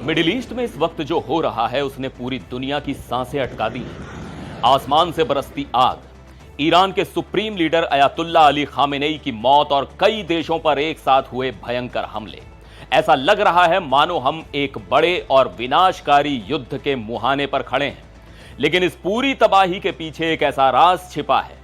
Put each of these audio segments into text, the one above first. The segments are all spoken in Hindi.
मिडिल ईस्ट में इस वक्त जो हो रहा है उसने पूरी दुनिया की सांसें अटका दी हैं। आसमान से बरसती आग, ईरान के supreme leader Ayatollah Ali Khamenei की मौत और कई देशों पर एक साथ हुए भयंकर हमले। ऐसा लग रहा है मानो हम एक बड़े और विनाशकारी युद्ध के मुहाने पर खड़े हैं। लेकिन इस पूरी तबाही के पीछे एक ऐसा राज छिपा है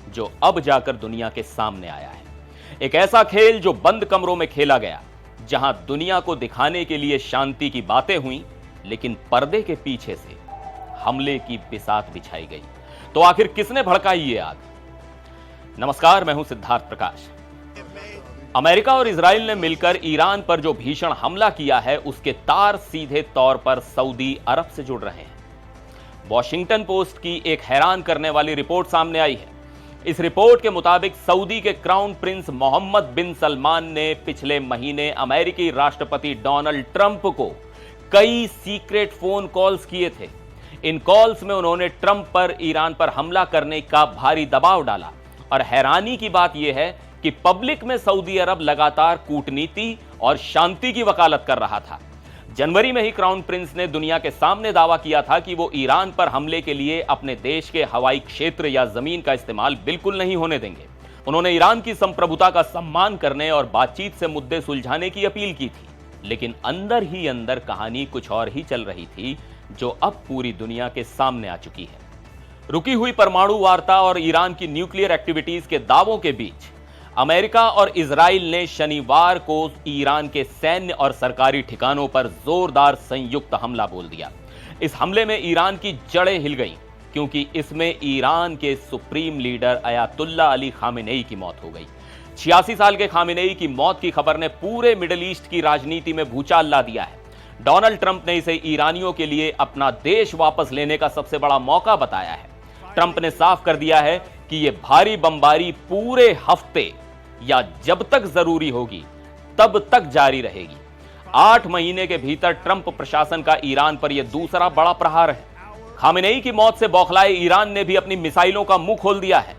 जो अब जाकर दुनिया के सामने आया है। एक ऐसा खेल जो बंद कमरों में खेला गया, जहां दुनिया को दिखाने के लिए शांति की बातें हुई, लेकिन पर्दे के पीछे से हमले की बिसात बिछाई गई। तो आखिर किसने भड़काई ये आग? नमस्कार, मैं हूं सिद्धार्थ प्रकाश। अमेरिका और इजराइल ने मिलकर ईरान पर जो भीषण हमला किया है, उसके तार सीधे तौर पर सऊदी अरब से जुड़ रहे हैं। वॉशिंगटन पोस्ट की एक हैरान करने वाली रिपोर्ट सामने आई है। इस रिपोर्ट के मुताबिक सऊदी के क्राउन प्रिंस मोहम्मद बिन सलमान ने पिछले महीने अमेरिकी राष्ट्रपति डोनाल्ड ट्रंप को कई सीक्रेट फोन कॉल्स किए थे। इन कॉल्स में उन्होंने ट्रंप पर ईरान पर हमला करने का भारी दबाव डाला। और हैरानी की बात यह है कि पब्लिक में सऊदी अरब लगातार कूटनीति और शांति की वकालत कर रहा था। जनवरी में ही क्राउन प्रिंस ने दुनिया के सामने दावा किया था कि वो ईरान पर हमले के लिए अपने देश के हवाई क्षेत्र या जमीन का इस्तेमाल बिल्कुल नहीं होने देंगे। उन्होंने ईरान की संप्रभुता का सम्मान करने और बातचीत से मुद्दे सुलझाने की अपील की थी। लेकिन अंदर ही अंदर कहानी कुछ और ही चल रही थी, जो अब पूरी दुनिया के सामने आ चुकी है। रुकी हुई परमाणु वार्ता और ईरान की न्यूक्लियर एक्टिविटीज के दावों के बीच अमेरिका और इजराइल ने शनिवार को ईरान के सैन्य और सरकारी ठिकानों पर जोरदार संयुक्त हमला बोल दिया। इस हमले में ईरान की जड़ें हिल गईं, क्योंकि इसमें ईरान के supreme leader Ayatollah Ali Khamenei की मौत हो गई। 86 साल के खामेनेई की मौत की खबर ने पूरे मिडिल ईस्ट की राजनीति में भूचाल ला दिया है। डोनाल्ड ट्रंप ने इसे ईरानियों के लिए अपना देश वापस लेने का सबसे बड़ा मौका बताया है। ट्रंप ने साफ कर दिया है कि यह भारी बमबारी पूरे हफ्ते या जब तक जरूरी होगी तब तक जारी रहेगी। 8 महीने के भीतर ट्रंप प्रशासन का ईरान पर यह दूसरा बड़ा प्रहार है। खामेनेई की मौत से बौखलाए ईरान ने भी अपनी मिसाइलों का मुंह खोल दिया है।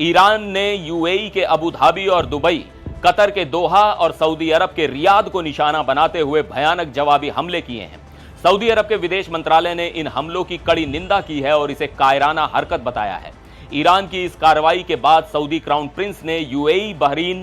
ईरान ने यूएई के अबू धाबी और दुबई, कतर के दोहा और सऊदी अरब के रियाद को निशाना बनाते हुए भयानक जवाबी हमले किए हैं। सऊदी अरब के विदेश मंत्रालय ने इन हमलों की कड़ी निंदा की है और इसे कायराना हरकत बताया है। ईरान की इस कार्रवाई के बाद सऊदी क्राउन प्रिंस ने यूएई, बहरीन,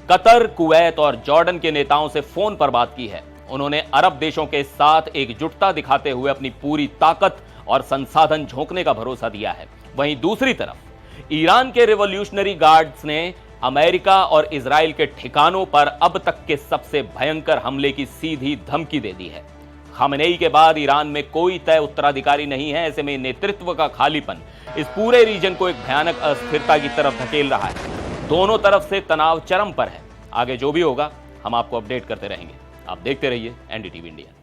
कतर, कुवैत और जॉर्डन के नेताओं से फोन पर बात की है। उन्होंने अरब देशों के साथ एकजुटता दिखाते हुए अपनी पूरी ताकत और संसाधन झोंकने का भरोसा दिया है। वहीं दूसरी तरफ ईरान के रिवॉल्यूशनरी गार्ड्स ने अमेरिका और इजराइल के ठिकानों पर अब तक के सबसे भयंकर हमले की सीधी धमकी दे दी है। खामेनेई के बाद ईरान में कोई तय उत्तराधिकारी नहीं है। ऐसे में नेतृत्व का खालीपन इस पूरे रीजन को एक भयानक अस्थिरता की तरफ धकेल रहा है। दोनों तरफ से तनाव चरम पर है। आगे जो भी होगा हम आपको अपडेट करते रहेंगे। आप देखते रहिए एनडीटीवी इंडिया।